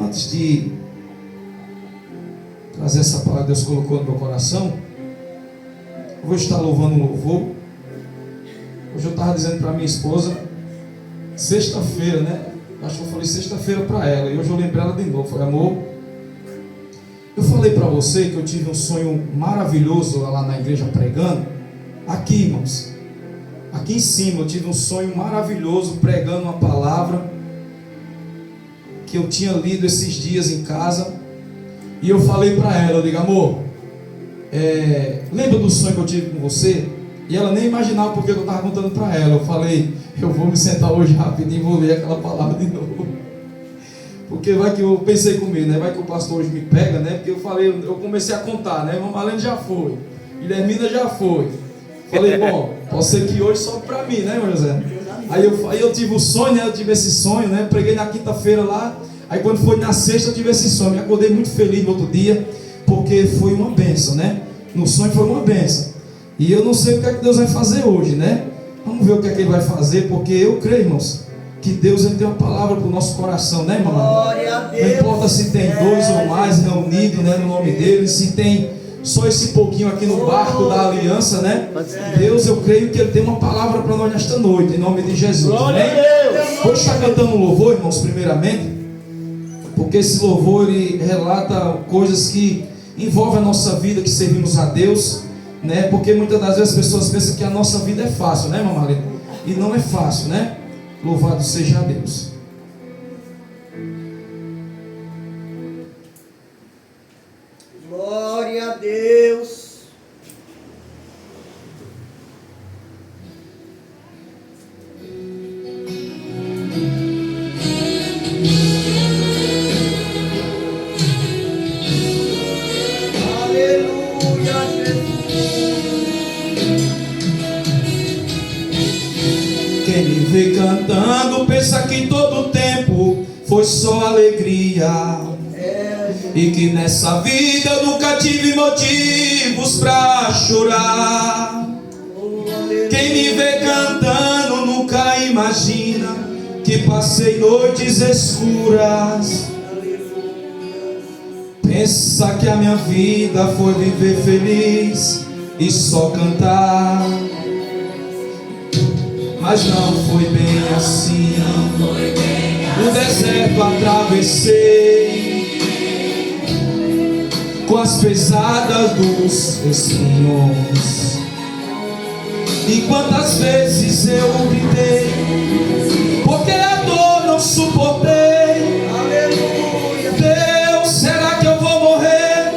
Antes de trazer essa palavra que Deus colocou no meu coração, eu vou estar louvando um louvor. Hoje eu estava dizendo para minha esposa, sexta-feira, né? Acho que eu falei sexta-feira para ela, e hoje eu lembrei ela de novo. Falei, amor, eu falei para você que eu tive um sonho maravilhoso lá na igreja pregando. Aqui, irmãos, aqui em cima eu tive um sonho maravilhoso pregando uma palavra que eu tinha lido esses dias em casa. E eu falei para ela, eu digo, amor, lembra do sonho que eu tive com você? E ela nem imaginava porque eu estava contando para ela. Eu falei, eu vou me sentar hoje rapidinho e vou ler aquela palavra de novo. Porque vai que eu pensei comigo, né? Vai que o pastor hoje me pega, né? Porque eu falei, eu comecei a contar, né? Irmã Marlene já foi, Guilhermina já foi. Falei, bom, pode ser que hoje só para mim, né, irmão José? Aí eu tive o sonho, né? Eu tive esse sonho, né? Preguei na quinta-feira lá. Aí quando foi na sexta eu tive esse sonho. Me acordei muito feliz no outro dia, porque foi uma bênção, né? No sonho foi uma bênção. E eu não sei o que é que Deus vai fazer hoje, né? Vamos ver o que é que Ele vai fazer, porque eu creio, irmãos, que Deus Ele tem uma palavra para o nosso coração, né, irmão? Glória a Deus. Não importa se tem dois ou mais reunidos, né, no nome dEle, se tem só esse pouquinho aqui no barco da aliança, né? Deus, eu creio que Ele tem uma palavra para nós nesta noite, em nome de Jesus. Glória Amém? a Deus. Vou estar cantando um louvor, irmãos, primeiramente, porque esse louvor ele relata coisas que envolvem a nossa vida, que servimos a Deus, né? Porque muitas das vezes as pessoas pensam que a nossa vida é fácil, né, mamãe? E não é fácil, né? Louvado seja Deus. Glória a Deus. Aleluia, Jesus. Quem me vê cantando pensa que todo tempo foi só alegria, e que nessa vida eu nunca tive motivos pra chorar. Quem me vê cantando nunca imagina que passei noites escuras. Pensa que a minha vida foi viver feliz e só cantar, mas não foi bem assim. No deserto atravessei, com as pesadas dos espinhos. E quantas vezes eu gritei, porque a dor não suportei. Aleluia. Deus, será que eu vou morrer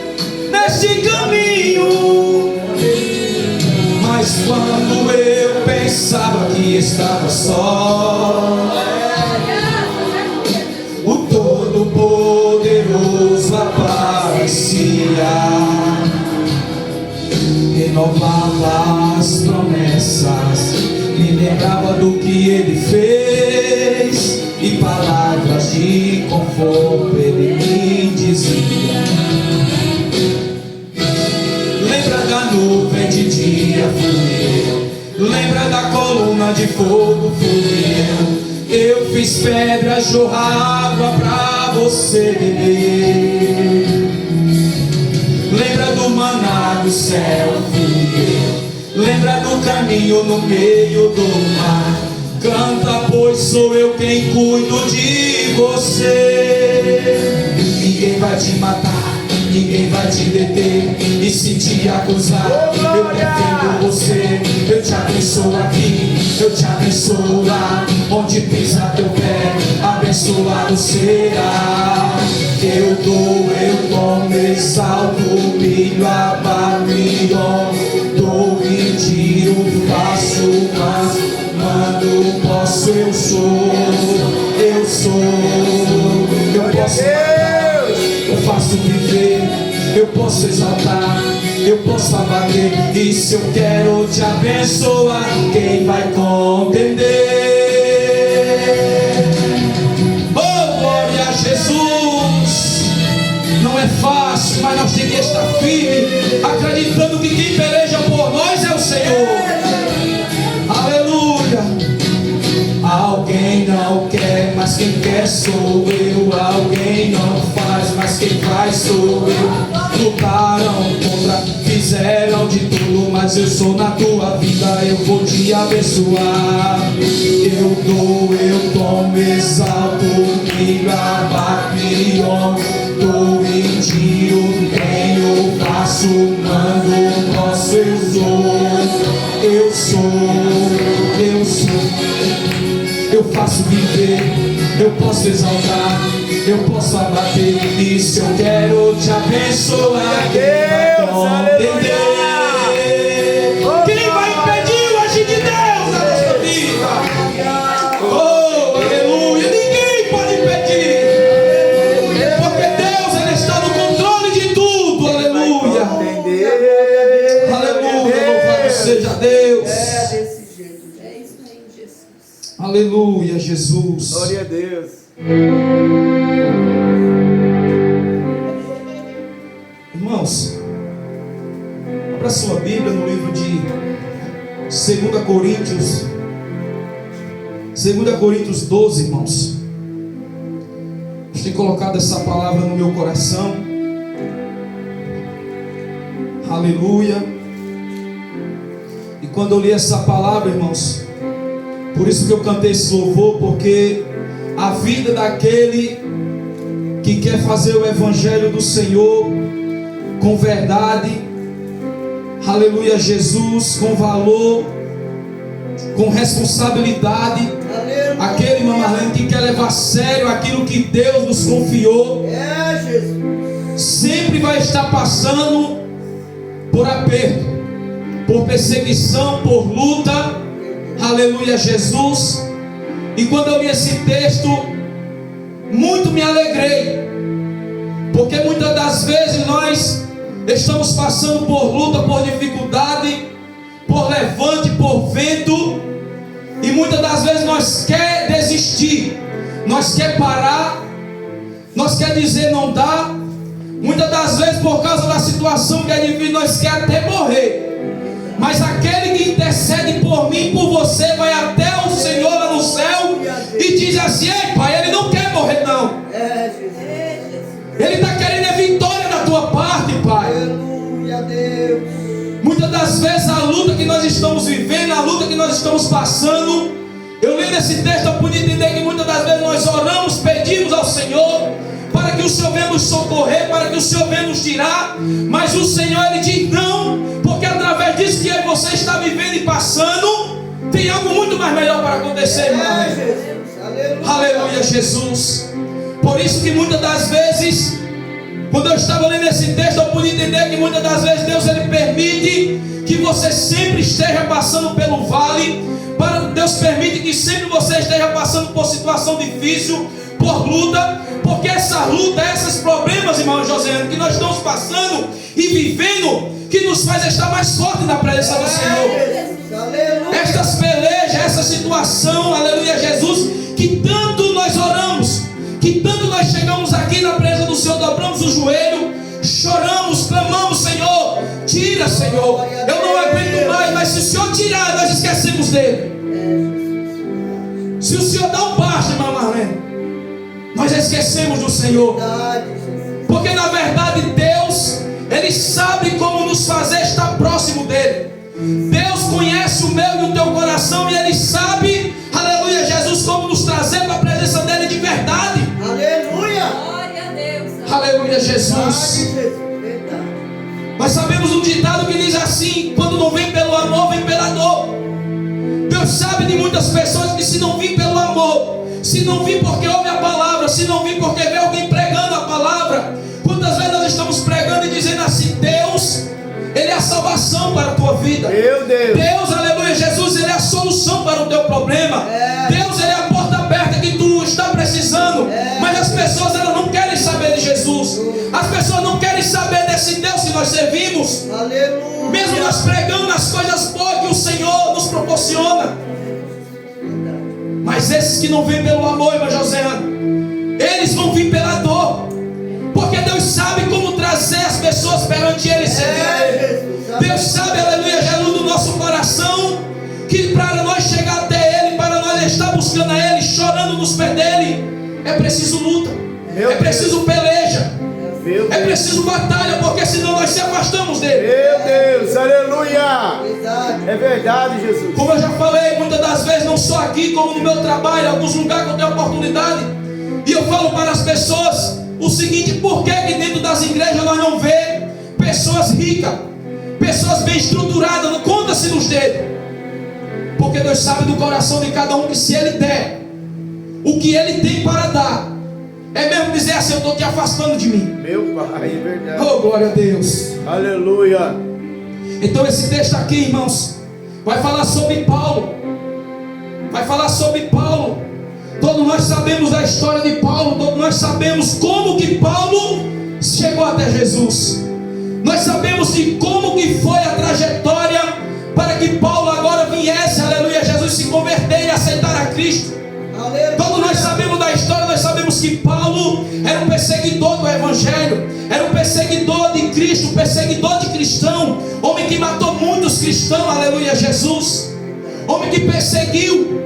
neste caminho? Mas quando eu pensava que estava só, o Todo-Poderoso aparecia, renovava as promessas, me lembrava do que Ele fez, e palavras de conforto Ele me dizia. Lembra da nuvem de dia, fui eu. Lembra da coluna de fogo, fui eu fiz pedras jorrar água pra você beber. Lembra do maná do céu, fui eu. Lembra do caminho no meio do mar. Canta, pois sou eu quem cuido de você. Ninguém vai te matar, ninguém vai te deter, e se te acusar, eu defendo você. Eu te abençoo aqui, eu te abençoo lá, onde pisa teu pé, abençoado será. Eu tomo, exalto, humilho, abalo e honro, dou e tiro, faço, mas mando, posso, eu sou, eu posso matar, eu faço viver, eu posso exaltar, eu posso abater, e se eu quero te abençoar, quem vai compreender? Oh, glória a Jesus! Não é fácil, mas nós temos que estar firme, acreditando que quem peleja por nós é o Senhor. Aleluia! Alguém não quer, mas quem quer sou eu. Alguém não Pai sou eu. Lutaram contra, fizeram de tudo, mas eu sou na tua vida, eu vou te abençoar. Eu dou, eu tomo, exalto, me abato e honro, dou e tiro, tenho, faço, mando, posso, eu sou, eu sou, eu sou. Eu faço viver, eu posso exaltar, eu posso abater, e se eu quero te abençoar, entender. Quem vai impedir o agir de Deus na nossa vida? Oh, aleluia! Ninguém pode impedir, porque Deus, Ele está no controle de tudo, aleluia! Aleluia, louvado seja Deus! Aleluia, Jesus. Glória a Deus. Irmãos, abra sua Bíblia no livro de 2 Coríntios. 2 Coríntios 12, irmãos. Deus tem colocado essa palavra no meu coração. Aleluia. E quando eu li essa palavra, irmãos, por isso que eu cantei esse louvor, porque a vida daquele que quer fazer o Evangelho do Senhor com verdade, aleluia, Jesus, com valor, com responsabilidade, aquele, irmã Marlene, que quer levar a sério aquilo que Deus nos confiou, sempre vai estar passando por aperto, por perseguição, por luta. Aleluia, Jesus. E quando eu li esse texto, muito me alegrei, porque muitas das vezes nós estamos passando por luta, por dificuldade, por levante, por vento, e muitas das vezes nós quer desistir, nós quer parar, nós quer dizer não dá. Muitas das vezes por causa da situação que é difícil, nós quer até morrer. Mas aquele que intercede por mim e por você vai até o Senhor lá no céu e diz assim: ei, Pai, Ele não quer morrer não, Ele está querendo a vitória da tua parte, Pai. Muitas das vezes a luta que nós estamos vivendo, a luta que nós estamos passando, eu li nesse texto, eu pude entender que muitas das vezes nós oramos, pedimos ao Senhor para que o Senhor venha nos socorrer, para que o Senhor venha nos tirar, mas o Senhor, Ele diz não, porque através disso que eu e você está vivendo e passando, tem algo muito mais melhor para acontecer, irmão. Aleluia, Jesus. Por isso que muitas das vezes, quando eu estava lendo esse texto, eu pude entender que muitas das vezes Deus, Ele permite que você sempre esteja passando pelo vale. Deus permite que sempre você esteja passando por situação difícil, por luta, porque essa luta, esses problemas, irmão José, que nós estamos passando e vivendo, que nos faz estar mais forte na presença do Senhor. Estas pelejas, essa situação, aleluia, Jesus, que tanto nós oramos, que tanto nós chegamos aqui na presença do Senhor, dobramos o joelho, choramos, clamamos: Senhor, tira, Senhor, eu não aguento mais. Mas se o Senhor tirar, nós esquecemos dele. Se o Senhor dá um passo, irmã Marlene, nós esquecemos do Senhor, porque na verdade Deus, Ele sabe como nos fazer estar próximo dele. Deus conhece o meu e o teu coração, e Ele sabe, aleluia, Jesus, como nos trazer para a presença dele de verdade. Aleluia, glória a Deus, aleluia, Jesus. Mas sabemos um ditado que diz assim: quando não vem pelo amor, vem pela dor. Deus sabe de muitas pessoas que se não vir pelo amor, se não vir porque ouve a palavra, se não vir porque vê alguém pregando a palavra. Quantas vezes nós estamos pregando e dizendo assim: Deus, Ele é a salvação para a tua vida. Meu Deus. Deus, aleluia, Jesus, Ele é a solução para o teu problema. Deus, Ele é a porta aberta que tu está precisando. Mas as pessoas, elas não querem saber de Jesus. As pessoas não querem saber desse Deus que nós servimos. Aleluia. Mesmo nós pregando nas coisas boas que o Senhor nos proporciona. Mas esses que não vêm pelo amor, irmão José, eles vão vir pela dor. Porque Deus sabe como trazer as pessoas perante Ele. Deus sabe, aleluia, Jesus, do nosso coração, que para nós chegar até Ele, para nós estar buscando a Ele, chorando nos pés dEle, é preciso luta, é preciso peleja. Meu É Deus. preciso batalha, porque senão nós se afastamos dele. Meu Deus, aleluia. É verdade, Jesus. Como eu já falei, muitas das vezes, não só aqui, como no meu trabalho, em alguns lugares que eu tenho oportunidade, e eu falo para as pessoas o seguinte: por que dentro das igrejas nós não vemos pessoas ricas, pessoas bem estruturadas, conta-se nos dedos? Porque Deus sabe do coração de cada um que se Ele der o que Ele tem para dar, é mesmo dizer assim: eu estou te afastando de mim. Meu Pai, é verdade. Oh, glória a Deus. Aleluia. Então esse texto aqui, irmãos, vai falar sobre Paulo. Vai falar sobre Paulo. Todos nós sabemos da história de Paulo. Todos nós sabemos como que Paulo chegou até Jesus. Nós sabemos de como que foi a trajetória para que Paulo agora viesse, aleluia, Jesus se converter e aceitar a Cristo. Todos nós sabemos da história. Nós sabemos que Paulo era um perseguidor do Evangelho, era um perseguidor de Cristo, um perseguidor de cristão, homem que matou muitos cristãos, aleluia, Jesus, homem que perseguiu,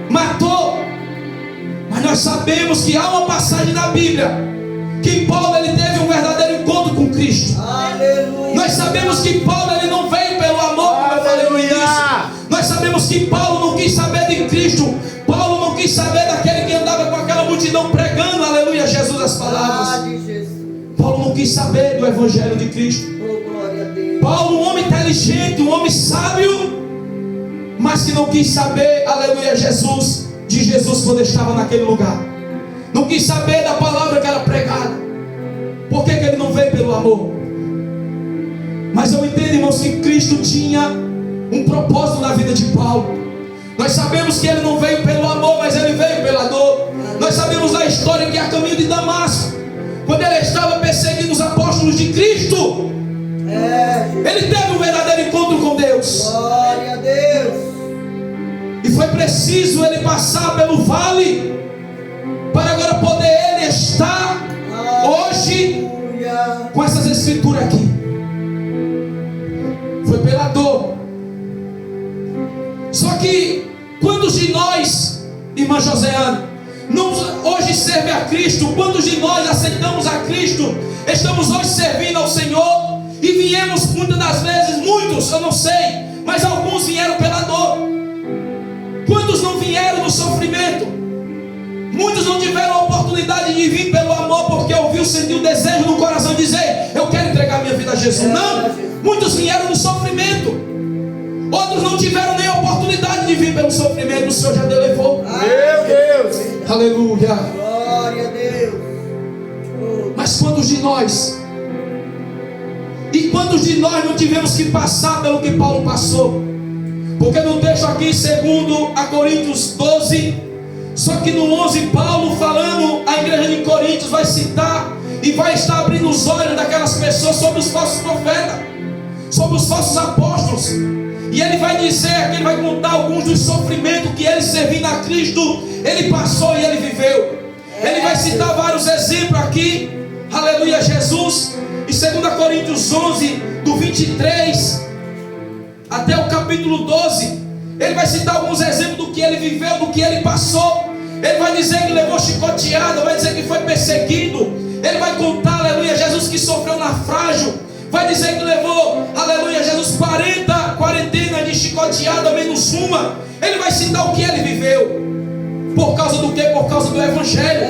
matou. Mas nós sabemos que há uma passagem na Bíblia que Paulo ele teve um verdadeiro encontro com Cristo. Aleluia. Nós sabemos que Paulo ele não veio pelo amor, como eu falei no início. Nós sabemos que Paulo não quis saber de Cristo. Paulo não quis saber daquele que andava com aquela multidão pregando, aleluia, Jesus, as palavras. Paulo não quis saber do Evangelho de Cristo. Paulo, um homem inteligente, um homem sábio, mas que não quis saber, aleluia, Jesus, de Jesus quando estava naquele lugar. Não quis saber da palavra que era pregada. Por que ele não veio pelo amor? Mas eu entendo, irmãos, que Cristo tinha um propósito na vida de Paulo. Nós sabemos que ele não veio pelo amor, mas ele veio pela dor. Nós sabemos da história que é a caminho de Damasco, quando ele estava perseguindo os apóstolos de Cristo, ele teve um verdadeiro encontro com Deus. Glória a Deus. E foi preciso ele passar pelo vale para agora poder ele estar hoje com essas escrituras aqui. Foi pela dor. Só que quantos de nós, irmã Joseana, não hoje serve a Cristo? Quantos de nós aceitamos a Cristo? Estamos hoje servindo ao Senhor e viemos muitas das vezes, muitos, eu não sei, mas alguns vieram pela dor. Quantos não vieram no sofrimento? Muitos não tiveram a oportunidade de vir pelo amor, porque ouviu, sentiu o desejo no coração de dizer: eu quero entregar minha vida a Jesus. Não, muitos vieram no sofrimento. Outros não tiveram nem a oportunidade de vir pelo sofrimento. O Senhor já levou. Meu Deus. Aleluia. Glória a Deus. Mas quantos de nós? E quantos de nós não tivemos que passar pelo que Paulo passou? Porque no texto aqui, segundo a Coríntios 12, só que no 11, Paulo falando, a igreja de Coríntios vai citar e vai estar abrindo os olhos daquelas pessoas sobre os falsos profetas, sobre os falsos apóstolos. E ele vai dizer, que ele vai contar alguns dos sofrimentos que ele, servindo a Cristo, ele passou e ele viveu. Ele vai citar vários exemplos aqui, aleluia, Jesus. Em 2 Coríntios 11, do 23 até o capítulo 12, ele vai citar alguns exemplos do que ele viveu, do que ele passou. Ele vai dizer que levou chicoteada, vai dizer que foi perseguido. Ele vai contar, aleluia, Jesus que sofreu naufrágio. Vai dizer que levou, aleluia, Jesus 40 quarentenas de chicoteada menos uma. Ele vai citar o que ele viveu. Por causa do quê? Por causa do Evangelho.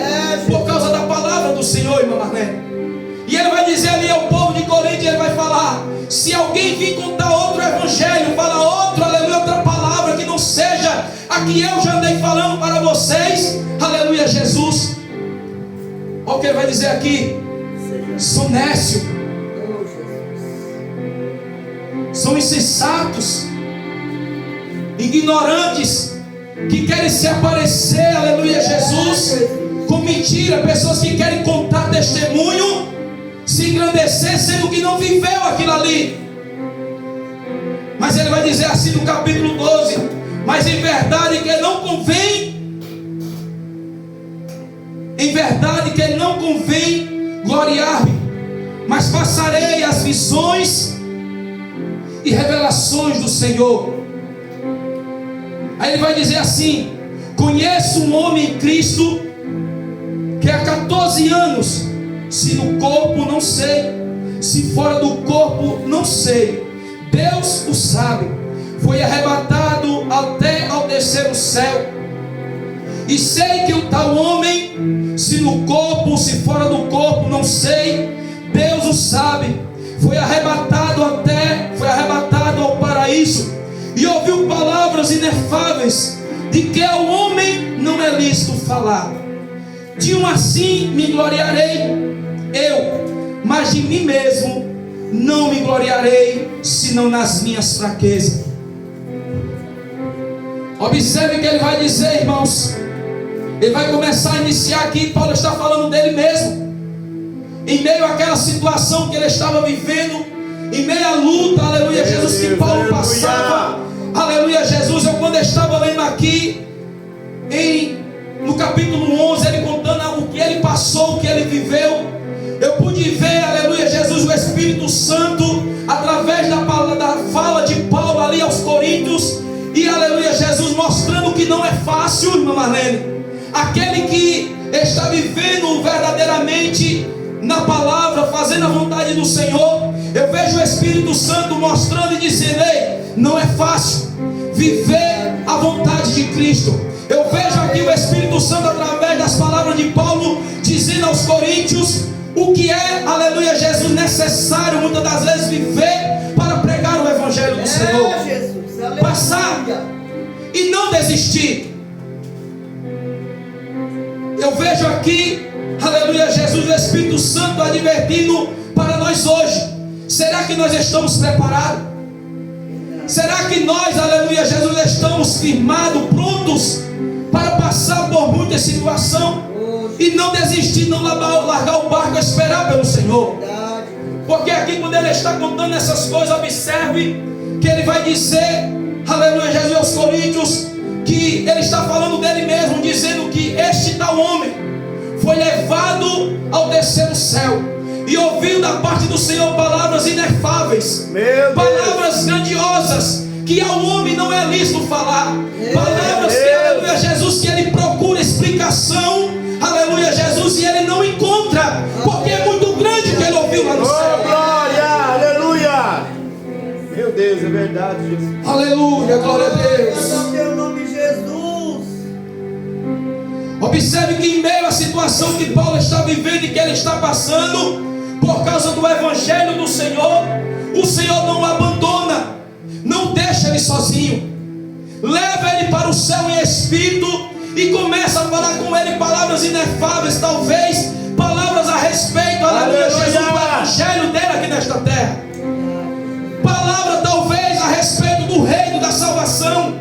Por causa da palavra do Senhor, irmã Marné. E ele vai dizer ali ao povo de Corinto, ele vai falar: se alguém vir contar outro Evangelho, fala outro, aleluia, outra palavra que não seja a que eu já andei falando para vocês, aleluia, Jesus. Olha o que ele vai dizer aqui: são nécios, são insensatos, ignorantes, que querem se aparecer, aleluia, Jesus, com mentira. Pessoas que querem contar testemunho, se engrandecer, sendo que não viveu aquilo ali. Mas ele vai dizer assim no capítulo 12: mas em verdade que não convém, em verdade que não convém gloriar-me, mas passarei as visões e revelações do Senhor. Aí ele vai dizer assim: conheço um homem em Cristo que há 14 anos Se no corpo, não sei. Se fora do corpo, não sei. Deus o sabe. Foi arrebatado até ao terceiro céu. E sei que o tal homem, se no corpo, se fora do corpo, não sei. Deus o sabe. Foi arrebatado ao paraíso. E ouviu palavras inefáveis, de que ao homem não é lícito falar. De um assim me gloriarei eu, mas de mim mesmo não me gloriarei, senão nas minhas fraquezas. Observe que ele vai dizer, irmãos. Ele vai começar a iniciar aqui. Paulo está falando dele mesmo, em meio àquela situação que ele estava vivendo, em meio à luta, aleluia, Jesus, que Paulo passava, aleluia, Jesus. Eu quando estava lendo aqui, no capítulo 11, ele contando o que ele passou, o que ele viveu, eu pude ver, aleluia, Jesus, o Espírito Santo, através da fala de Paulo ali aos Coríntios, e aleluia, Jesus, mostrando que não é fácil, irmã Marlene, aquele que está vivendo verdadeiramente na palavra, fazendo a vontade do Senhor. Eu vejo o Espírito Santo mostrando e dizendo: ei, não é fácil viver a vontade de Cristo. Eu vejo aqui o Espírito Santo, através das palavras de Paulo, dizendo aos Coríntios o que é, aleluia, Jesus, necessário muitas das vezes viver para pregar o Evangelho do Senhor. Jesus, passar e não desistir. Eu vejo aqui, aleluia, Jesus, o Espírito Santo advertindo para nós hoje. Será que nós estamos preparados? Será que nós, aleluia, Jesus, estamos firmados, prontos para passar por muita situação e não desistir, não largar o barco, esperar pelo Senhor? Porque aqui, quando ele está contando essas coisas, observe que ele vai dizer, aleluia, Jesus, aos Coríntios, que ele está falando dele mesmo, dizendo que este tal homem foi levado ao terceiro céu e ouviu da parte do Senhor palavras inefáveis, palavras grandiosas, que ao homem não é lícito falar, palavras que, aleluia, Jesus, que ele procura explicação, aleluia, Jesus, e ele não encontra, porque é muito grande que ele ouviu lá no céu. Glória, aleluia. Meu Deus, é verdade, Jesus. Aleluia, glória a Deus. Teu nome, Jesus. Observe que em meio à situação que Paulo está vivendo e que ele está passando, por causa do Evangelho do Senhor, o Senhor não o abandona, não deixa ele sozinho, leva ele para o céu em espírito e começa a falar com ele palavras inefáveis, talvez palavras a respeito, aleluia, Jesus, do Evangelho dele aqui nesta terra, palavra talvez a respeito do reino da salvação.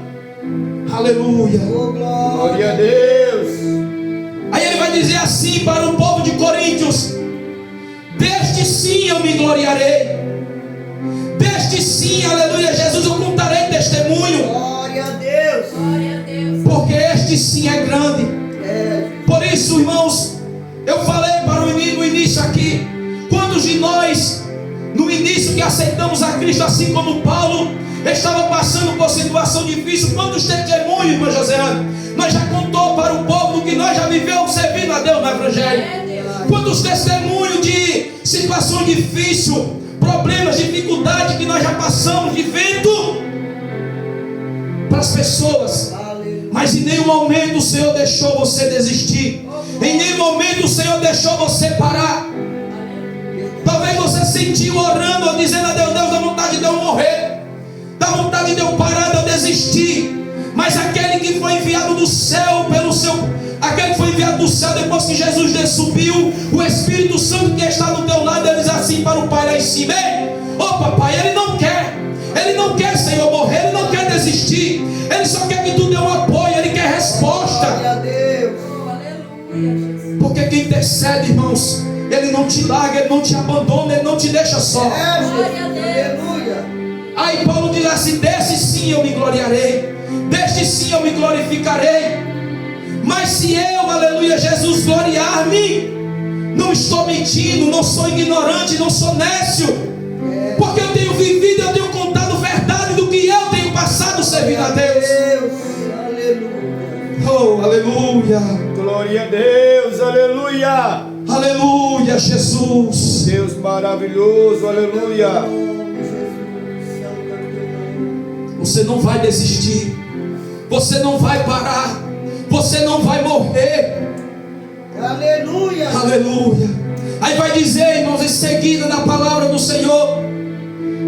Aleluia, glória a Deus. Aí ele vai dizer assim para o povo de Coríntios: deste sim eu me gloriarei, deste sim, aleluia, Jesus, eu contarei testemunho. Glória a Deus. Glória a Deus. Porque este sim é grande. Por isso, irmãos, eu falei para no início aqui, quantos de nós, no início que aceitamos a Cristo, assim como Paulo estava passando por situação difícil, quantos testemunhos, irmão Joseano, nós já contou para o povo do que nós já vivemos servindo a Deus no Evangelho? Quantos testemunhos de situação difícil, problemas, dificuldade que nós já passamos vivendo para as pessoas. Mas em nenhum momento o Senhor deixou você desistir, em nenhum momento o Senhor deixou você parar. Talvez você sentiu orando ou dizendo a Deus: Deus, dá vontade de eu morrer, dá vontade de eu parar, de eu desistir. Mas aquele que foi enviado do céu aquele que foi enviado do céu, depois que Jesus subiu, o Espírito Santo que está do teu lado, ele diz assim para o Pai lá em cima: ei, ô papai, ele não quer, Senhor, morrer, ele não quer desistir, ele só quer que tu dê um apoio, ele quer resposta. Glória a Deus. Porque quem intercede, irmãos, ele não te larga, ele não te abandona, ele não te deixa só. Glória a Deus. Aí Paulo diz assim: deste sim eu me gloriarei, deste sim eu me glorificarei. Mas se eu, aleluia, Jesus, gloriar-me, não estou mentindo, não sou ignorante, não sou nécio, porque eu tenho vivido, eu tenho contado verdade do que eu tenho passado servindo a Deus. Aleluia. Oh, aleluia. Glória a Deus, aleluia. Aleluia, Jesus. Deus maravilhoso, aleluia. Você não vai desistir. Você não vai parar. Você não vai morrer. Aleluia. Aleluia. Aí vai dizer, irmãos, em seguida na palavra do Senhor,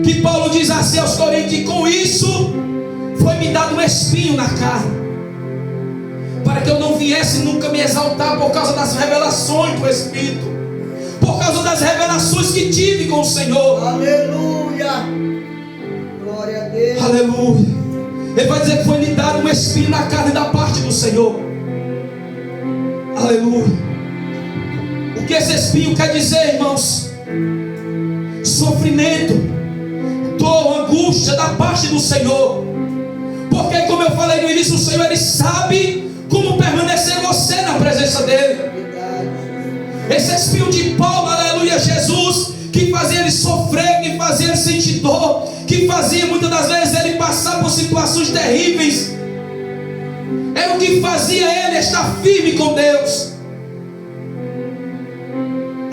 que Paulo diz assim aos Coríntios: que com isso foi-me dado um espinho na carne, para que eu não viesse nunca me exaltar por causa das revelações do Espírito, por causa das revelações que tive com o Senhor. Aleluia. Glória a Deus. Aleluia. Ele vai dizer que foi lhe dado um espinho na carne da parte do Senhor. Aleluia. O que esse espinho quer dizer, irmãos? Sofrimento, dor, angústia da parte do Senhor. Porque, como eu falei no início, o Senhor, Ele sabe como permanecer você na presença dEle. Esse espinho de Paulo, aleluia, Jesus, que fazia ele sofrer, que fazia ele sentir dor, que fazia muitas das vezes ele passar por situações terríveis, era o que fazia ele estar firme com Deus.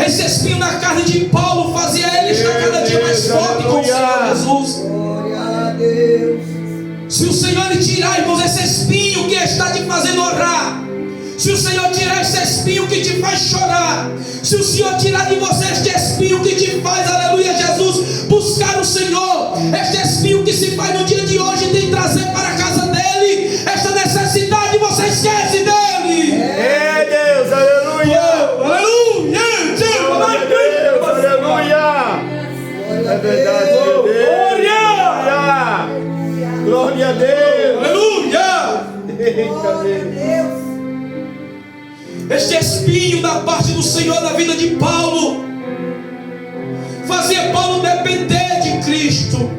Esse espinho na carne de Paulo fazia ele estar cada dia mais forte com o Senhor Jesus. Glória a Deus. Se o Senhor lhe tirar, irmãos, esse espinho que está te fazendo orar, se o Senhor tirar esse espinho que te faz chorar, se o Senhor tirar de você este espinho que te faz, aleluia, Jesus, buscar o Senhor, este espinho que se faz no dia de hoje e tem trazer para a casa dEle, esta necessidade, você esquece dEle. É Deus, aleluia. Oh, aleluia. Glória a Deus, aleluia. É verdade, Glória. Glória a Deus. Aleluia. Eita Deus. Este espinho da parte do Senhor na vida de Paulo fazia Paulo depender de Cristo,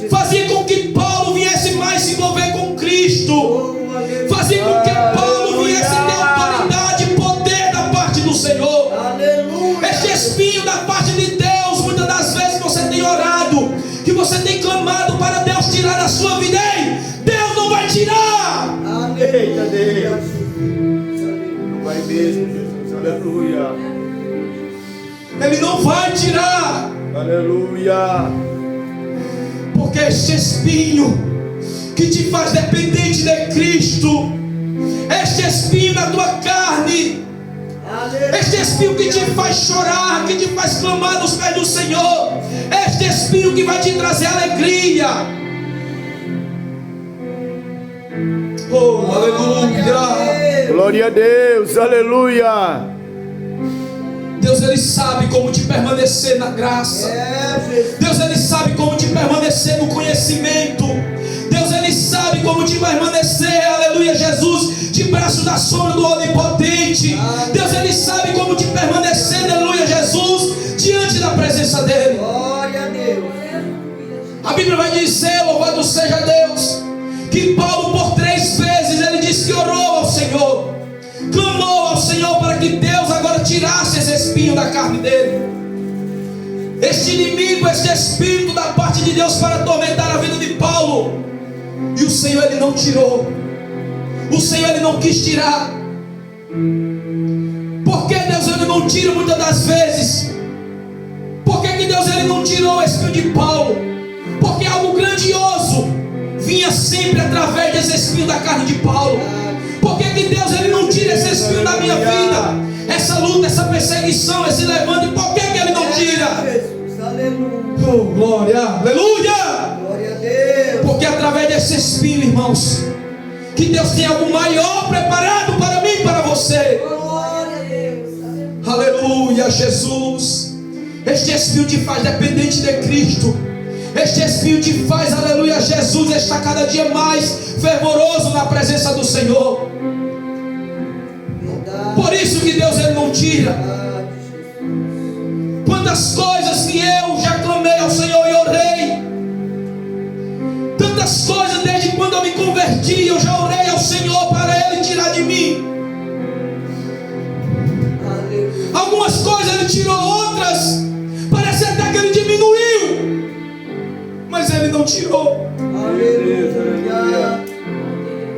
fazia com que Paulo viesse mais se envolver com Cristo, fazia com que Paulo viesse ter autoridade e poder da parte do Senhor. Este espinho da parte de Deus, muitas das vezes você tem orado, que você tem clamado para Deus tirar da sua vida, ei, Deus não vai tirar. Eita Deus. Vai mesmo, Jesus, aleluia. Ele não vai tirar, aleluia. porque este espinho que te faz dependente de Cristo, este espinho na tua carne, este espinho que te faz chorar, que te faz clamar nos pés do Senhor, este espinho que vai te trazer alegria. Oh, aleluia. Glória a Deus, aleluia. Deus, Ele sabe como te permanecer na graça. Deus, Ele sabe como te permanecer no conhecimento. Deus, Ele sabe como te permanecer, aleluia, Jesus, de braço da sombra do Onipotente. Deus, Ele sabe como te permanecer, aleluia, Jesus, diante da presença dEle. Glória a Deus. A Bíblia vai dizer, louvado seja Deus, que Paulo por 3 vezes ele disse que orou ao Senhor, clamou ao Senhor para que Deus agora tirasse esse espinho da carne dele, este inimigo, este espírito da parte de Deus para atormentar a vida de Paulo. E o Senhor, Ele não tirou, o Senhor, Ele não quis tirar. Por que Deus, Ele não tira muitas das vezes? Por que Deus, Ele não tirou o espinho de Paulo? Porque algo grandioso vinha sempre através desse espinho da carne de Paulo. Por que Deus, Ele não tira esse espinho da minha vida? Essa luta, essa perseguição, esse levante, por que Ele não tira? Jesus, aleluia. Oh, glória, aleluia. Glória a Deus. Porque através desse espinho, irmãos, que Deus tem algo maior preparado para mim e para você. Glória a Deus. Aleluia, Jesus. Este espinho te faz dependente de Cristo. Este espinho te faz, aleluia, Jesus, estar cada dia mais fervoroso na presença do Senhor. Por isso que Deus, Ele não tira. Quantas coisas que eu já clamei ao Senhor e orei, tantas coisas desde quando eu me converti, eu já orei ao Senhor para Ele tirar de mim. Algumas coisas Ele tirou, outras parece até que Ele diminuiu, mas Ele não tirou. Aleluia.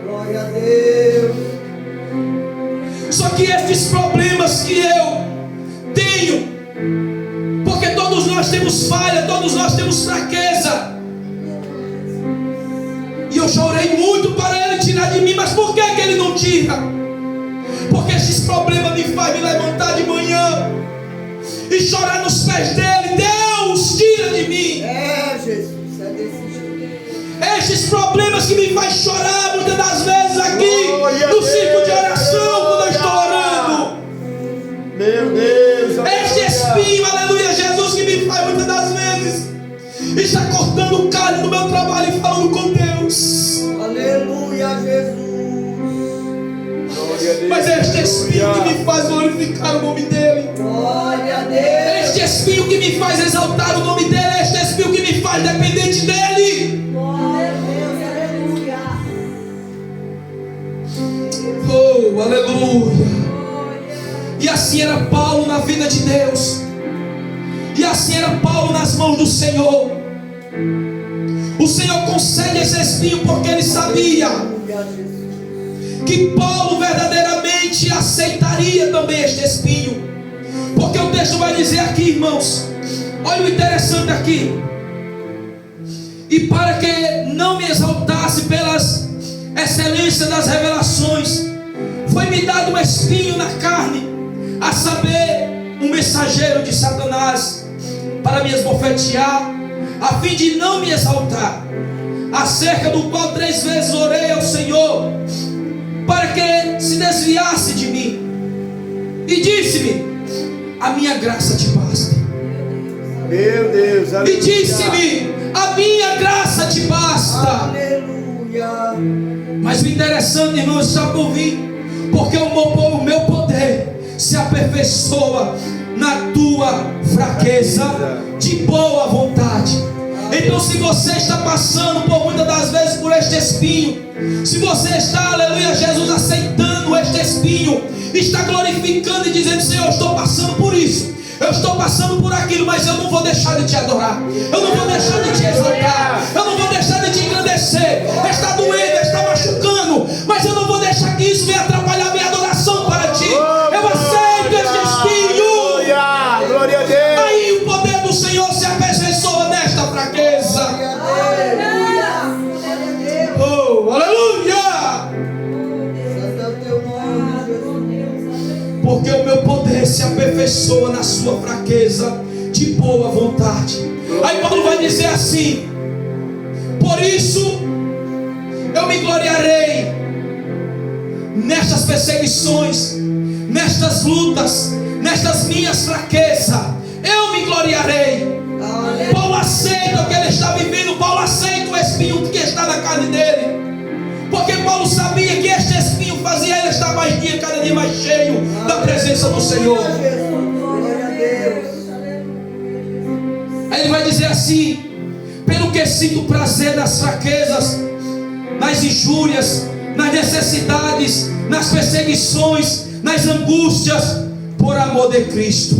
Glória a Deus. Só que estes problemas que eu falhas, todos nós temos fraqueza. E eu chorei muito para Ele tirar de mim. Mas por que Ele não tira? Porque esses problemas me fazem me levantar de manhã e chorar nos pés dEle. Deus, tira de mim. Jesus, é desse jeito. Estes problemas que me fazem chorar muitas das vezes aqui no círculo de oração, quando eu estou orando. Meu Deus, Este espinho, aleluia, Jesus, que me faz muitas das vezes está cortando o calho no meu trabalho e falando com Deus. Aleluia, Jesus. Mas é este espinho que me faz glorificar o nome dEle. Glória a Deus. Este espinho que me faz exaltar o nome dEle. Este espinho que me faz dependente dEle. Glória a Deus, aleluia. Oh, aleluia. E assim era Paulo na vida de Deus. E assim era Paulo nas mãos do Senhor. O Senhor concede esse espinho porque Ele sabia Aleluia, Jesus. que Paulo verdadeiramente aceitaria também este espinho. Porque o texto vai dizer aqui, irmãos, olha o interessante aqui. E para que não me exaltasse pelas excelências das revelações, foi-me dado um espinho na carne, a saber, um mensageiro de Satanás, para me esbofetear, a fim de não me exaltar, acerca do qual 3 vezes orei ao Senhor, para que se desviasse de mim. E disse-me: a minha graça te basta. Meu Deus, E aleluia. disse-me: a minha graça te basta. Aleluia. Mas o interessante, irmãos, está por vir, porque o meu poder se aperfeiçoa na tua fraqueza de boa vontade. Então, se você está passando por muitas das vezes por este espinho, se você está, aleluia, Jesus, aceitando este espinho, está glorificando e dizendo: Senhor, eu estou passando por isso, eu estou passando por aquilo, mas eu não vou deixar de te adorar, eu não vou deixar de te exaltar, eu não vou deixar de te engrandecer. Está doendo, está machucando, mas eu não vou deixar que isso venha atrapalhar minha adoração para ti. Eu aceito este espinho. Aleluia, glória a Deus. Aí o poder do Senhor se aperfeiçoa nesta fraqueza. Oh, aleluia! Santo é o teu nome, Jesus. Porque o meu poder se aperfeiçoa na sua fraqueza de boa vontade. Aí Paulo vai dizer assim: por isso eu me gloriarei nestas perseguições, nestas lutas, nestas minhas fraquezas. Eu me gloriarei. Paulo aceita o que ele está vivendo. Paulo aceita o espinho que está na carne dele, porque Paulo sabia que este espinho fazia ele estar cada dia mais cheio da presença do Senhor. Glória a Deus. Aí ele vai dizer assim: pelo que sinto prazer nas fraquezas, nas injúrias, nas necessidades, nas perseguições, nas angústias, por amor de Cristo.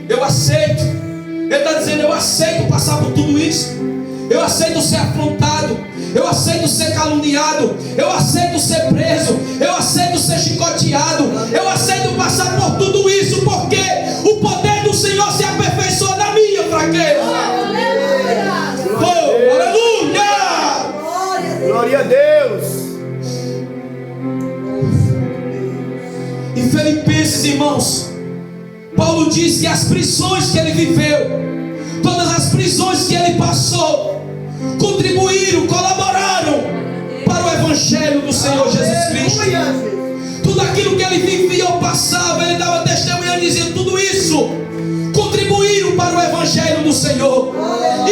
Eu aceito. Ele está dizendo: eu aceito passar por tudo isso. Eu aceito ser afrontado, eu aceito ser caluniado, eu aceito ser preso, eu aceito ser chicoteado, eu aceito passar por tudo isso, porque o poder do Senhor se aperfeiçoa na minha fraqueza. Oh, aleluia! Glória a Deus. Em Filipenses, irmãos, Paulo diz que as prisões que ele viveu, todas as prisões que ele passou, contribuíram, colaboraram para o Evangelho do Senhor Jesus Cristo. Tudo aquilo que ele vivia ou passava, ele dava testemunho e dizia: tudo isso contribuíram para o Evangelho do Senhor.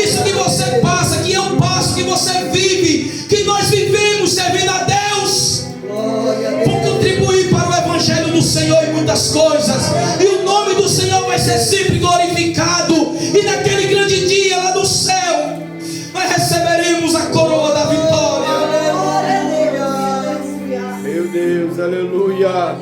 Isso que você passa, que eu passo, que você vive, que nós vivemos servindo a Deus, vão contribuir para o Evangelho do Senhor em muitas coisas, e o nome do Senhor vai ser sempre glorificado. E naquele grande dia lá do céu, nós receberemos a coroa da vitória. Meu Deus, aleluia.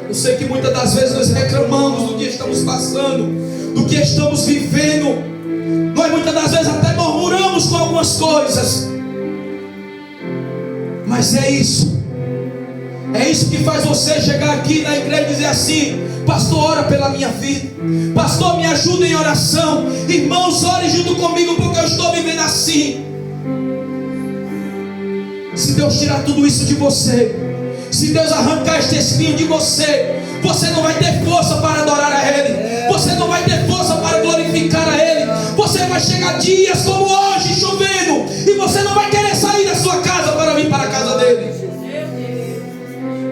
Eu sei que muitas das vezes nós reclamamos do que estamos passando, do que estamos vivendo. Nós muitas das vezes até murmuramos com algumas coisas. Mas é isso. É isso que faz você chegar aqui na igreja e dizer assim: pastor, ora pela minha vida, pastor, me ajuda em oração, irmãos, ore junto comigo, porque eu estou vivendo assim. Se Deus tirar tudo isso de você, se Deus arrancar este espinho de você, você não vai ter força para adorar a Ele, você não vai ter força para glorificar a Ele. Você vai chegar dias como hoje, chovendo, e você não vai querer sair da sua casa para vir para a casa dele.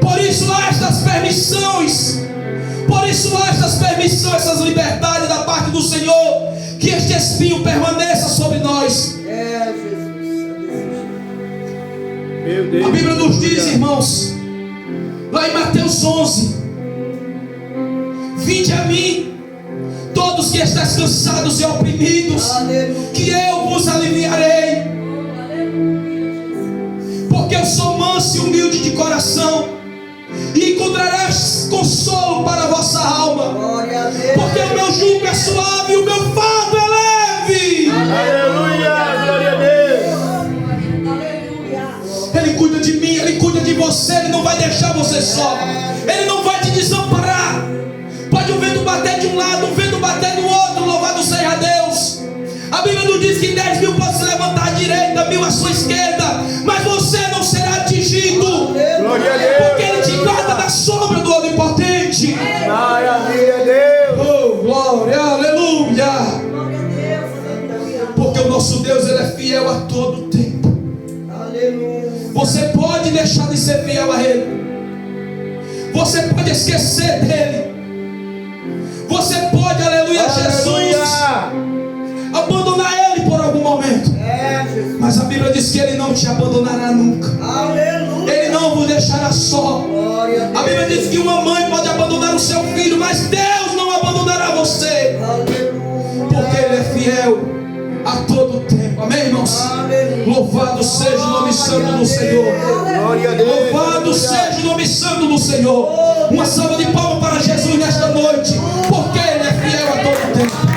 Por isso há estas permissões, essas liberdades da parte do Senhor, que este espinho permaneça sobre nós. Meu Deus. A Bíblia nos diz, irmãos, lá em Mateus 11: vinde a mim, todos que estáis cansados e oprimidos, que eu vos aliviarei, porque eu sou manso e humilde de coração, e encontrarás consolo para a vossa alma, porque o meu jugo é suave e o meu fardo é leve. Aleluia, glória a Deus. Ele cuida de mim, Ele cuida de você, Ele não vai deixar você só, Ele não vai te desamparar. Pode o vento bater de um lado, o vento bater do outro, louvado seja Deus. A Bíblia nos diz que 10.000 podem se levantar à direita, 1.000 à sua esquerda, mas você não será atingido, Glória a Deus. porque Ele te guarda da sombra do Onipotente. Maravilha, Deus. Oh, glória, aleluia. Porque o nosso Deus, Ele é fiel a todo tempo. Você pode deixar de ser fiel a Ele, você pode esquecer dEle, você pode, aleluia, Jesus, abandonar Ele por algum momento, mas a Bíblia diz que Ele não te abandonará nunca. Ele não vos deixará só. A Bíblia diz que uma mãe pode abandonar o seu filho, mas Deus não abandonará você, porque Ele é fiel a todo tempo. Amém, irmãos? Louvado seja o nome santo do Senhor. Glória a Deus. Louvado seja o nome santo do Senhor. Uma salva de palmas para Jesus nesta noite, porque Ele é fiel a todo tempo.